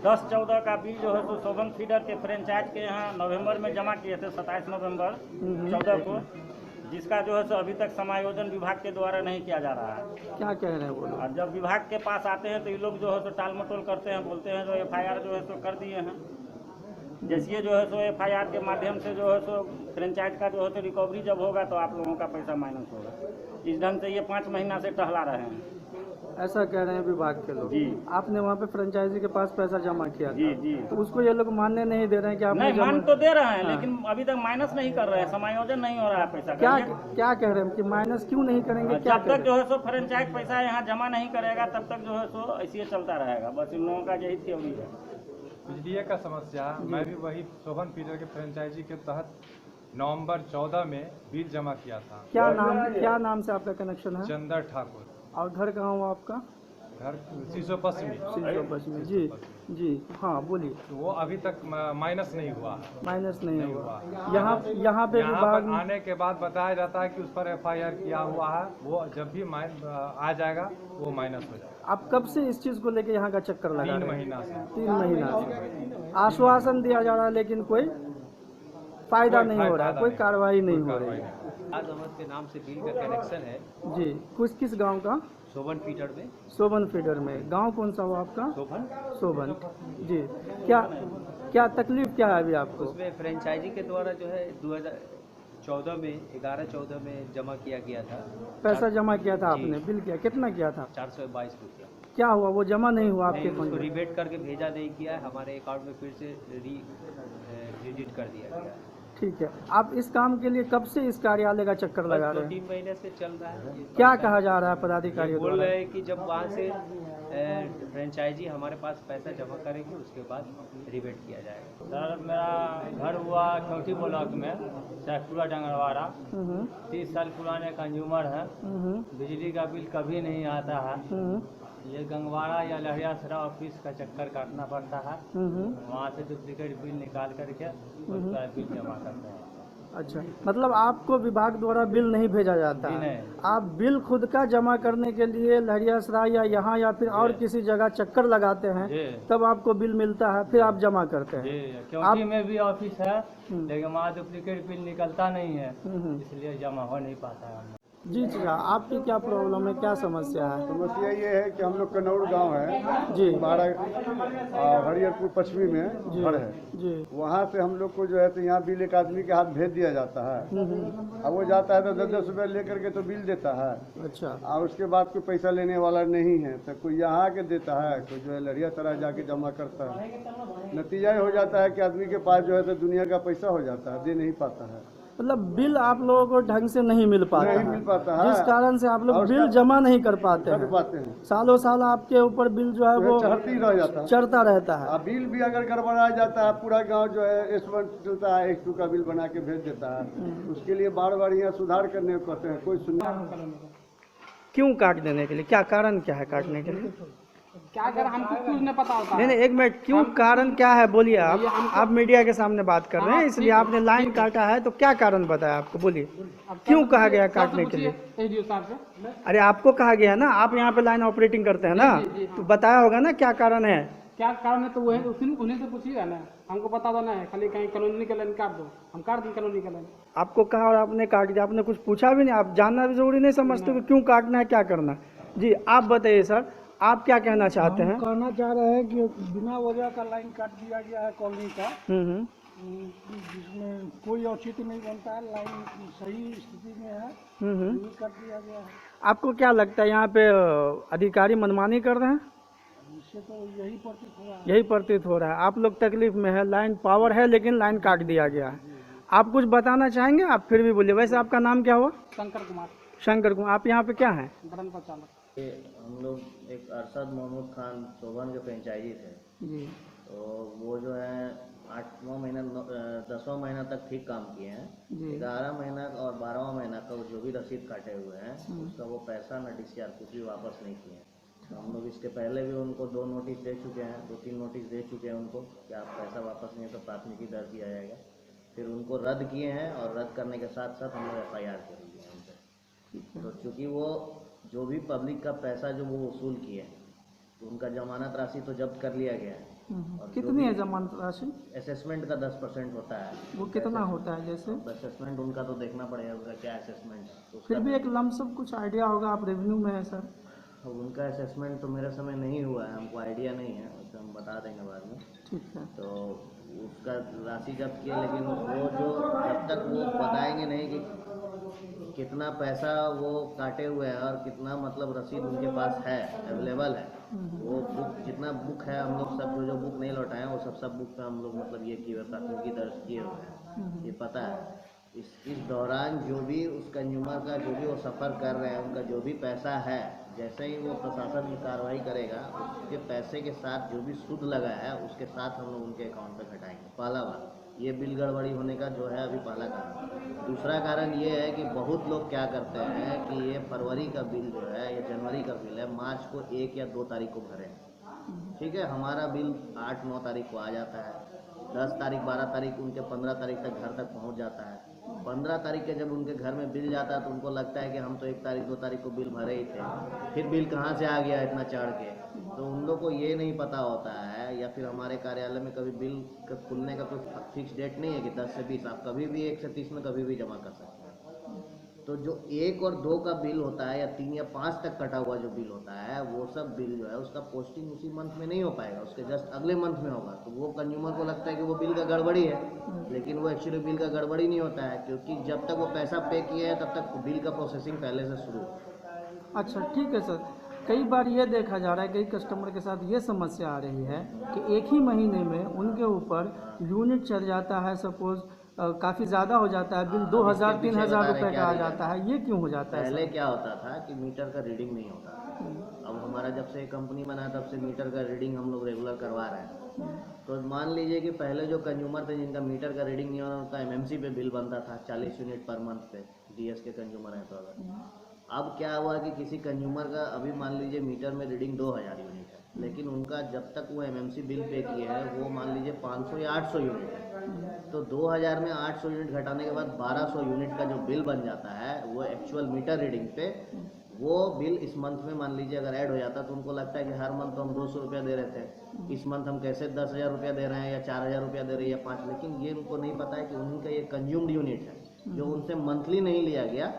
10-14 का बिल जो है तो शोभन फीडर के फ्रेंचाइज के यहाँ नवंबर में जमा किए थे, 27 नवंबर 14 को, जिसका जो है सो अभी तक समायोजन विभाग के द्वारा नहीं किया जा रहा है। क्या कह रहे हैं वो लोग? और जब विभाग के पास आते हैं तो ये लोग जो है सो टाल मटोल करते हैं, बोलते हैं जो FIR जो है सो कर दिए हैं। जैसे जो है सो FIR के माध्यम से जो है सो फ्रेंचाइज का जो है तो रिकवरी जब होगा तो आप लोगों का पैसा माइनस होगा। इस ढंग से ये 5 महीना से टहला रहे हैं। ऐसा कह रहे हैं विभाग के लोग। जी। आपने वहाँ पे फ्रेंचाइजी के पास पैसा जमा किया था। जी जी। तो उसको ये लोग मानने नहीं दे रहे हैं कि आपने नहीं, मान तो दे रहे हैं, हाँ। लेकिन अभी तक माइनस नहीं कर रहे हैं, समायोजन नहीं हो रहा है पैसा। क्या कह रहे हैं कि माइनस क्यों नहीं करेंगे? क्या जब तक जो है सो फ्रेंचाइज पैसा यहाँ जमा नहीं करेगा तब तक जो है सो ऐसे ही चलता रहेगा। बस इन लोगों का यही थ्योरी है। बिजली का समस्या, मैं भी वही शोभन फीडर के फ्रेंचाइजी के तहत नवंबर 14 में बिल जमा किया था। क्या नाम से आपका कनेक्शन है? चंदर ठाकुर। और घर कहाँ हुआ आपका? घर सीसो पश्चिमी। जी जी, हाँ बोलिए। तो वो अभी तक माइनस नहीं हुआ। माइनस नहीं हुआ। यहाँ पे विभाग आने के बाद बताया जाता है कि उस पर FIR किया हुआ है, वो जब भी आ जाएगा वो माइनस हो जाएगा। आप कब से इस चीज को लेके यहाँ का चक्कर लगा रहे हैं? 3 महीना से। 3 महीना से आश्वासन दिया जा रहा है लेकिन कोई फायदा नहीं हो रहा है, कोई कार्रवाई नहीं हो रही है। आज अहमद के नाम से बिल का कनेक्शन है जी। किस गांव का? शोभन फीडर में। शोभन फीडर में। गांव कौन सा हुआ आपका? शोभन। जी। क्या तकलीफ क्या है अभी आपको? उसमें फ्रेंचाइजी के द्वारा जो है 2014 में 11-14 में जमा किया गया था। पैसा जमा किया था आपने? बिल कितना किया था? 422 रुपया। क्या हुआ, वो जमा नहीं हुआ आपके उसको अकाउंट में? रिबेट करके भेजा नहीं किया है, हमारे अकाउंट में फिर से क्रेडिट कर दिया गया है। ठीक है। आप इस काम के लिए कब से इस कार्यालय का चक्कर लगा रहे हैं? 2-3 महीने से चल रहा है। क्या कहा जा रहा है पदाधिकारियों बोल द्वारा? रहे हैं कि जब वहाँ से फ्रेंचाइजी हमारे पास पैसा जमा करेगी उसके बाद रिबेट किया जाएगा। सर, मेरा घर हुआ चौथी ब्लॉक में, शेखपुरा डंगरवाड़ा। 30 साल पुराने कंज्यूमर है। बिजली का बिल कभी नहीं आता है। ये गंगवाड़ा या लहरियासरा ऑफिस का चक्कर काटना पड़ता है। वहाँ से डुप्लीकेट बिल निकाल करके उसका बिल जमा करते हैं। अच्छा, मतलब आपको विभाग द्वारा बिल नहीं भेजा जाता है? आप बिल खुद का जमा करने के लिए लहरियासराय या यहाँ या फिर और किसी जगह चक्कर लगाते हैं, तब आपको बिल मिलता है, फिर आप जमा करते हैं? क्योंकि में भी ऑफिस है लेकिन वहाँ डुप्लीकेट बिल निकलता नहीं है, इसलिए जमा हो नहीं पाता है। जी चाचा, आपकी क्या प्रॉब्लम है, क्या समस्या है? समस्या ये है कि हम लोग कनौर गांव है जी, हमारा हरिहरपुर पश्चिमी में घर है जी। वहाँ से हम लोग को जो है तो यहाँ बिल एक आदमी के हाथ भेज दिया जाता है। अब वो जाता है तो 10-10 रुपये लेकर के तो बिल देता है। अच्छा। और उसके बाद कोई पैसा लेने वाला नहीं है, तो कोई यहाँ के देता है, कोई जो है लहरियासराय जाके जमा करता है। नतीजा ये हो जाता है कि आदमी के पास जो है तो दुनिया का पैसा हो जाता है, दे नहीं पाता है। मतलब बिल आप लोगों को ढंग से नहीं मिल पाता है, जिस कारण से आप लोग बिल जमा नहीं कर पाते हैं। सालों साल आपके ऊपर बिल जो है वो चढ़ता रहता है। बिल भी अगर गड़बड़ा जाता है, पूरा गांव जो है S1 चलता है, S2 का बिल बना के भेज देता है। उसके लिए बार बार यहाँ सुधार करने को कहते हैं, कोई सुनना। क्यों काट देने के लिए, क्या कारण क्या है काटने के लिए? क्या कर हमको कुछ नहीं पता होता। नहीं, एक मिनट, क्यों कारण क्या है बोलिए। आप मीडिया के सामने बात कर रहे हैं, इसलिए आपने लाइन काटा है, तो क्या कारण बताया आपको, बोलिए क्यों कहा गया काटने के लिए? अरे आपको कहा गया है ना, आप यहाँ पे लाइन ऑपरेटिंग करते हैं ना, तो बताया होगा ना क्या कारण है। क्या कारण है तो वो है, उन्हीं से पूछिएगा ना, हमको पता तो नहीं है। खाली कहीं कॉलोनी का लाइन काट दो, हम काट दें कॉलोनी का लाइन। आपको कहा और आपने काट दिया, आपने कुछ पूछा भी नहीं। आप जानना भी जरूरी नहीं समझते कि क्यों काटना है, क्या करना। जी आप बताइए सर, आप क्या कहना चाहते हैं? कहना चाह रहे हैं कि बिना वजह का लाइन काट दिया गया है कॉलोनी का, जिसमें कोई औचित्य नहीं बनता है, लाइन सही स्थिति में है, काट दिया गया है। आपको क्या लगता है यहाँ पे अधिकारी मनमानी कर रहे हैं? इससे तो यही प्रतीत हो रहा है। यही प्रतीत हो रहा है। आप लोग तकलीफ में है, लाइन पावर है लेकिन लाइन काट दिया गया है। आप कुछ बताना चाहेंगे? आप फिर भी बोलिए। वैसे आपका नाम क्या हुआ? शंकर कुमार। शंकर कुमार। आप यहाँ पे क्या हैं? बटन पर चालक। हम लोग एक अरशद मोहम्मद खान शोभन के फ्रेंचाइजी थे जी। तो वो जो है 8वां महीना 10वां महीना तक ठीक काम किए हैं। 11 महीना और 12वां महीना का जो भी रसीद काटे हुए हैं उसका वो पैसा न DCR कुछ भी वापस नहीं किए। तो हम लोग इसके पहले भी उनको 2 नोटिस दे चुके हैं, 2-3 नोटिस दे चुके हैं उनको कि आप पैसा वापस नहीं तो प्राथमिकी दर्ज किया जाएगा। फिर उनको रद्द किए हैं और रद्द करने के साथ साथ हम लोग FIR कर दिए उन पर। तो चूँकि वो जो भी पब्लिक का पैसा जो वो वसूल किए तो उनका जमानत राशि तो जब्त कर लिया गया है, और कितनी है जमानत राशि? असेसमेंट का 10% होता है। वो कितना होता है जैसे? असेसमेंट उनका तो देखना पड़ेगा उनका क्या असेसमेंट है। फिर भी एक लमसम कुछ आइडिया होगा, आप रेवेन्यू में है सर? उनका असेसमेंट तो मेरे समय नहीं हुआ है, हमको आइडिया नहीं है, उसे हम बता देंगे बाद में। ठीक है। तो उसका राशि जब्त किया, लेकिन वो जो जब तक वो बताएंगे नहीं कि कितना पैसा वो काटे हुए हैं और कितना मतलब रसीद उनके पास है, अवेलेबल है, वो बुक जितना बुक है हम लोग सब जो बुक नहीं लौटाए हैं वो सब बुक पे हम लोग मतलब ये किए हुए प्राथमिकी दर्ज किए हुए हैं, ये पता है। इस दौरान जो भी उस कंज्यूमर का जो भी वो सफ़र कर रहे हैं, उनका जो भी पैसा है, जैसे ही वो प्रशासन की कार्रवाई करेगा उसके पैसे के साथ जो भी सूद लगा है उसके साथ हम लोग उनके अकाउंट पे घटाएंगे। पहला बात ये बिल गड़बड़ी होने का जो है अभी पहला कारण। दूसरा कारण ये है कि बहुत लोग क्या करते हैं कि ये फरवरी का बिल जो है या जनवरी का बिल है मार्च को 1 या 2 तारीख को भरें। ठीक है, हमारा बिल 8-9 तारीख को आ जाता है, 10 तारीख 12 तारीख उनके 15 तारीख तक घर तक पहुंच जाता है। 15 तारीख के जब उनके घर में बिल जाता है तो उनको लगता है कि हम तो 1 तारीख 2 तारीख को बिल भरे ही थे, फिर बिल कहाँ से आ गया इतना चढ़ के। तो उन लोग को ये नहीं पता होता है, या फिर हमारे कार्यालय में कभी बिल का खुलने का कोई फिक्स डेट नहीं है कि 10 से 20, आप कभी भी 1 से 30 में कभी भी जमा कर सकते हैं। तो जो 1 और 2 का बिल होता है या 3 या 5 तक कटा हुआ जो बिल होता है, वो सब बिल जो है उसका पोस्टिंग उसी मंथ में नहीं हो पाएगा, उसके जस्ट अगले मंथ में होगा। तो वो कंज्यूमर को लगता है कि वो बिल का गड़बड़ी है, लेकिन वो एक्चुअली बिल का गड़बड़ी नहीं होता है, क्योंकि जब तक वो पैसा पे किया है तब तक बिल का प्रोसेसिंग पहले से शुरू हो। अच्छा ठीक है सर। कई बार ये देखा जा रहा है, कई कस्टमर के साथ ये समस्या आ रही है कि एक ही महीने में उनके ऊपर यूनिट चढ़ जाता है, सपोज काफ़ी ज़्यादा हो जाता है बिल, 2000-3000 रुपये का आ जाता है। ये क्यों हो जाता है? पहले क्या होता था कि मीटर का रीडिंग नहीं होता, अब हमारा जब से कंपनी बना तब से मीटर का रीडिंग हम लोग रेगुलर करवा रहे हैं। तो मान लीजिए कि पहले जो कंज्यूमर थे जिनका मीटर का रीडिंग नहीं होना, उनका एमएमसी पे बिल बनता था 40 यूनिट पर मंथ पे, डीएस के कंज्यूमर हैं तो अगर। अब क्या हुआ कि किसी कंज्यूमर का अभी मान लीजिए मीटर में रीडिंग 2000 यूनिट है, लेकिन उनका जब तक वो एमएमसी बिल पे किए हैं वो मान लीजिए 500 या 800 यूनिट है, तो 2000 में 800 यूनिट घटाने के बाद 1200 यूनिट का जो बिल बन जाता है वो एक्चुअल मीटर रीडिंग पे, वो बिल इस मंथ में मान लीजिए अगर ऐड हो जाता तो उनको लगता है कि हर मंथ तो हम 200 रुपया दे रहे थे, इस मंथ हम कैसे 10,000 रुपया दे रहे हैं या 4,000 रुपया दे रहे हैं या 5, लेकिन ये उनको नहीं पता है कि उनका ये कंज्यूम्ड यूनिट है जो उनसे मंथली नहीं लिया गया।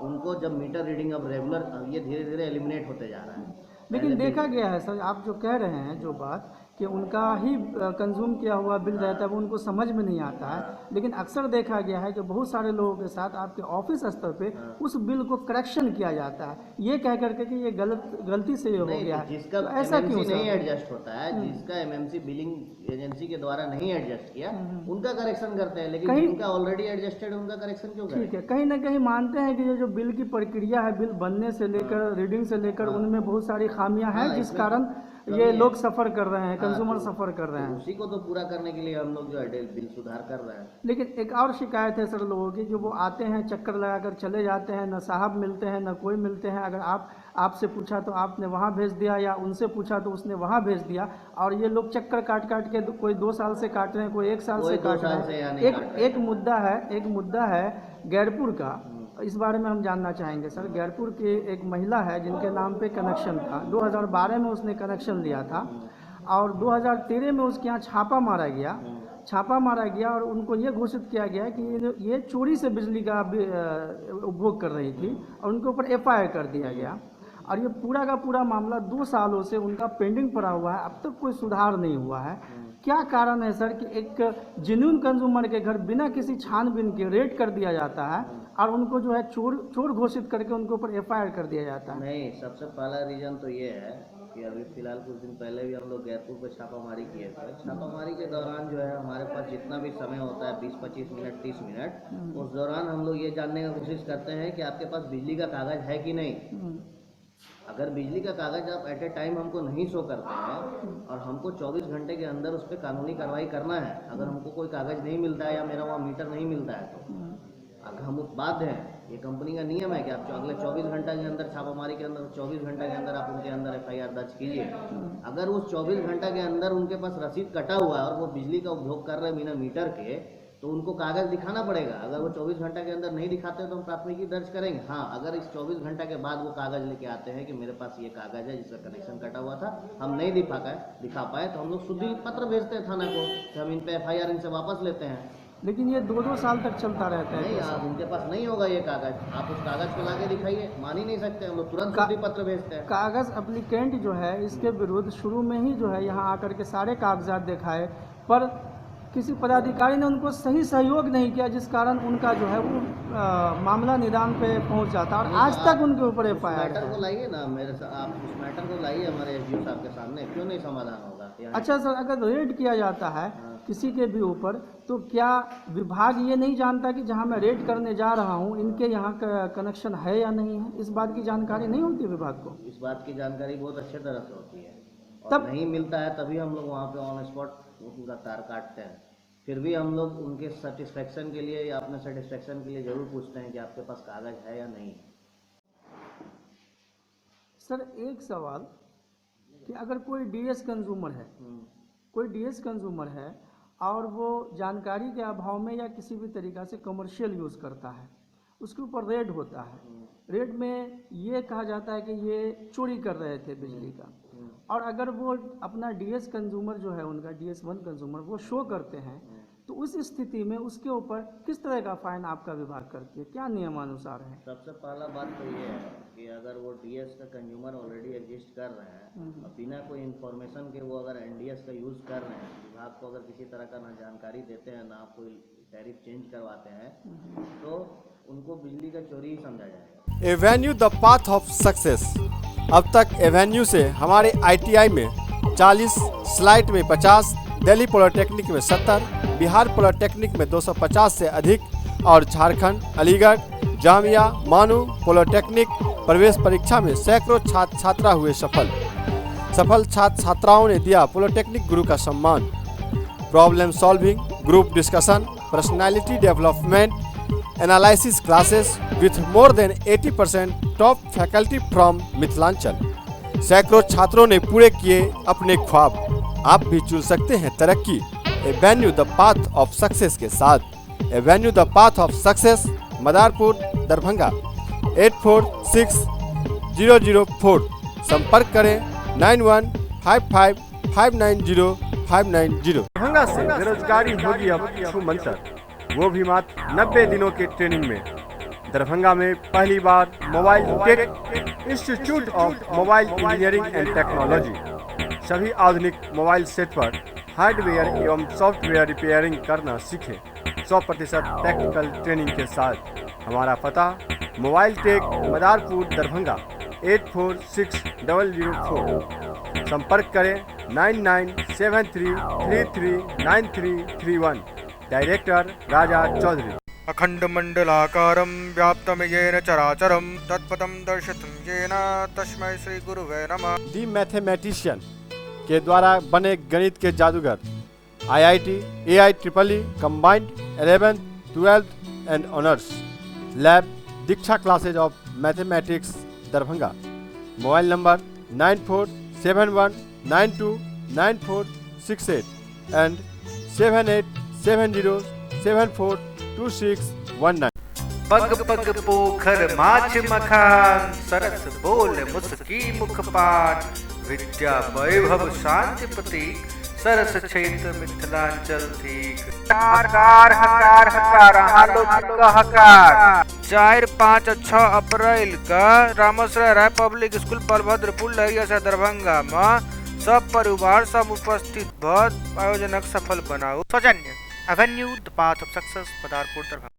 उनको जब मीटर रीडिंग अब रेगुलर, अब ये धीरे धीरे एलिमिनेट होते जा रहा है। लेकिन देखा गया है सर, आप जो कह रहे हैं जो बात कि उनका ही कंज्यूम किया हुआ बिल रहता है वो उनको समझ में नहीं आता है, लेकिन अक्सर देखा गया है कि बहुत सारे लोगों के साथ आपके ऑफिस स्तर पे उस बिल को करेक्शन किया जाता है, ये कह करके कि ये गलती से ये हो गया है। जिसका तो ऐसा क्यों नहीं एडजस्ट होता है, जिसका एमएमसी बिलिंग एजेंसी के द्वारा नहीं एडजस्ट किया उनका करेक्शन करते हैं, लेकिन जिनका ऑलरेडी एडजस्टेड उनका करेक्शन क्यों करें? ठीक है, कहीं ना कहीं मानते हैं कि ये जो बिल की प्रक्रिया है, बिल बनने से लेकर रीडिंग से लेकर उनमें बहुत सारी खामियां हैं जिस कारण ये लोग सफ़र कर रहे हैं, कंज्यूमर सफ़र कर रहे हैं। उसी को तो पूरा करने के लिए हम लोग जो है बिल सुधार कर रहे हैं। लेकिन एक और शिकायत है सर लोगों की, जो वो आते हैं चक्कर लगाकर चले जाते हैं, न साहब मिलते हैं न कोई मिलते हैं। अगर आपसे पूछा तो आपने वहाँ भेज दिया, या उनसे पूछा तो उसने वहाँ भेज दिया, और ये लोग चक्कर काट काट के कोई 2 साल से काट रहे हैं, कोई 1 साल से काट रहे हैं। एक मुद्दा है गैरपुर का, इस बारे में हम जानना चाहेंगे सर। गैरपुर की एक महिला है जिनके नाम पे कनेक्शन था, 2012 में उसने कनेक्शन लिया था और 2013 में उसके यहाँ छापा मारा गया और उनको ये घोषित किया गया कि ये चोरी से बिजली का उपभोग कर रही थी और उनके ऊपर FIR कर दिया गया। और ये पूरा का पूरा मामला 2 सालों से उनका पेंडिंग पड़ा हुआ है, अब तक कोई सुधार नहीं हुआ है। क्या कारण है सर कि एक जेन्युइन कंज्यूमर के घर बिना किसी छानबीन के रेड कर दिया जाता है और उनको जो है चोर घोषित करके उनके ऊपर FIR कर दिया जाता है? नहीं, सबसे पहला रीजन तो ये है कि अभी फिलहाल कुछ दिन पहले भी हम लोग गैरपुर पे छापामारी किए थे। छापामारी के दौरान जो है हमारे पास जितना भी समय होता है 20-25 मिनट 30 मिनट, उस दौरान हम लोग ये जानने की कोशिश करते हैं कि आपके पास बिजली का कागज है कि नहीं। अगर बिजली का कागज आप एट ए टाइम हमको नहीं शो करते हैं और हमको 24 घंटे के अंदर उस पर कानूनी कार्रवाई करना है, अगर हमको कोई कागज नहीं मिलता है या मेरा वहाँ मीटर नहीं मिलता है तो अगर हम बाध्य हैं, ये कंपनी का नियम है कि आप अगले 24 घंटे के अंदर छापामारी के अंदर 24 घंटे के अंदर आप उनके अंदर FIR दर्ज कीजिए। अगर उस 24 घंटे के अंदर उनके पास रसीद कटा हुआ है और वो बिजली का उपभोग कर रहे हैं बिना मीटर के, तो उनको कागज दिखाना पड़ेगा। अगर वो 24 घंटा के अंदर नहीं दिखाते तो हम प्राथमिकी दर्ज करेंगे। हाँ, अगर इस 24 घंटा के बाद वो कागज लेके आते हैं कि मेरे पास ये कागज है जिसका कनेक्शन कटा हुआ था, हम नहीं दिखा पाए तो हम लोग शुद्धि पत्र भेजते हैं थाना को कि हम इन पे FIR इनसे वापस लेते हैं। लेकिन ये 2-2 साल तक चलता रहता है। नहीं, आप उनके पास नहीं होगा ये कागज, आप उस कागज को लाके दिखाइए, मान ही नहीं सकते, हम लोग तुरंत शुद्धि पत्र भेजते हैं। कागज एप्लीकेंट जो है इसके विरुद्ध शुरू में ही जो है यहाँ आकर के सारे कागजात दिखाए, पर किसी पदाधिकारी ने उनको सही सहयोग नहीं किया, जिस कारण उनका जो है वो मामला निदान पे पहुंच जाता और आज तक उनके ऊपर FIR मैटर को लाइए ना मेरे साथ, आप उस मैटर को लाइए हमारे SDO साहब के सामने, क्यों नहीं समाधान होगा? अच्छा सर, अगर रेड किया जाता है किसी के भी ऊपर तो क्या विभाग ये नहीं जानता कि जहां मैं रेड करने जा रहा हूं इनके यहाँ का कनेक्शन है या नहीं है? इस बात की जानकारी नहीं होती विभाग को? इस बात की जानकारी बहुत अच्छे तरह से होती है और तब नहीं मिलता है तभी हम लोग वहाँ पे ऑन स्पॉट वो पूरा तार काटते हैं। फिर भी हम लोग उनके सेटिस्फेक्शन के लिए या अपने सेटिस्फेक्शन के लिए जरूर पूछते हैं कि आपके पास कागज है या नहीं। सर एक सवाल कि अगर कोई DS कंज्यूमर है, कोई DS कंज्यूमर है और वो जानकारी के अभाव में या किसी भी तरीक़ा से कमर्शियल यूज़ करता है, उसके ऊपर रेड होता है, रेड में ये कहा जाता है कि ये चोरी कर रहे थे बिजली का, और अगर वो अपना DS कंज्यूमर जो है उनका DS1 कंज्यूमर वो शो करते हैं, तो उस स्थिति में उसके ऊपर किस तरह का फाइन आपका विभाग करती है, क्या नियमानुसार है? सबसे पहला बात तो ये है कि अगर वो DS का कंज्यूमर ऑलरेडी एग्जिस्ट कर रहे हैं और बिना कोई इन्फॉर्मेशन के वो अगर NDS का यूज़ कर रहे हैं, विभाग को अगर किसी तरह का ना जानकारी देते हैं ना कोई टैरिफ चेंज करवाते हैं, तो उनको बिजली का चोरी ही समझा जाएगा। Avenue the path of success. अब तक एवेन्यू से हमारे ITI में 40, स्लाइट में 50, दिल्ली पॉलिटेक्निक में 70, बिहार पॉलिटेक्निक में 250 से अधिक और झारखंड, अलीगढ़, जामिया, मानू पॉलिटेक्निक प्रवेश परीक्षा में सैकड़ों छात्र छात्रा हुए सफल छात्र छात्राओं ने दिया पॉलिटेक्निक गुरु का सम्मान। Problem solving, group discussion, personality development, analysis classes with more than 80% top faculty from Mithilanchal. सैकड़ों छात्रों ने पूरे किए अपने ख्वाब। आप भी चुन सकते हैं तरक्की Avenue the path of success के साथ। Avenue the path of success, Madarpur, Darbhanga 846004। संपर्क करें 9155590590। दरभंगा से बेरोजगारी होगी अब छूमंतर, वो भी मात्र 90 दिनों के ट्रेनिंग में। दरभंगा में पहली बार mobile tech institute of mobile engineering and technology. सभी आधुनिक मोबाइल सेट पर हार्डवेयर एवं सॉफ्टवेयर रिपेयरिंग करना सीखें 100% टेक्निकल ट्रेनिंग के साथ। हमारा पता मोबाइल टेक, मदारपुर, दरभंगा 846004। संपर्क करें 9973339331। डायरेक्टर राजा चौधरी। अखंड मंडलाकारं व्याप्तं येन चराचरं तत्पदं दर्शितं येन तस्मै श्री गुरुवे नमः। दी मैथमेटिशियन के द्वारा बने गणित के जादूगर। IIT, AIEEE combined 11th, 12th and honours. Lab Diksha classes of mathematics Darbhanga. Mobile number 9471929468 and 7870742619। पग पग पोखर माछ मखान, सरस बोल मुस्की मुखपान। विद्या वैभव शांति प्रतीक, सरस क्षेत्र मिथिलांचल ठीक। हकार हकार हकार हालो का हकार। 4, 5 और 6 अप्रैल का रामोश्वरा राय पब्लिक स्कूल बलभद्रपुर लहरिया से दरभंगा में सब परिवार सब उपस्थित भद आयोजनक सफल बनाओ। सौजन्य Avenue the path of success, Madarpur, Darbhanga.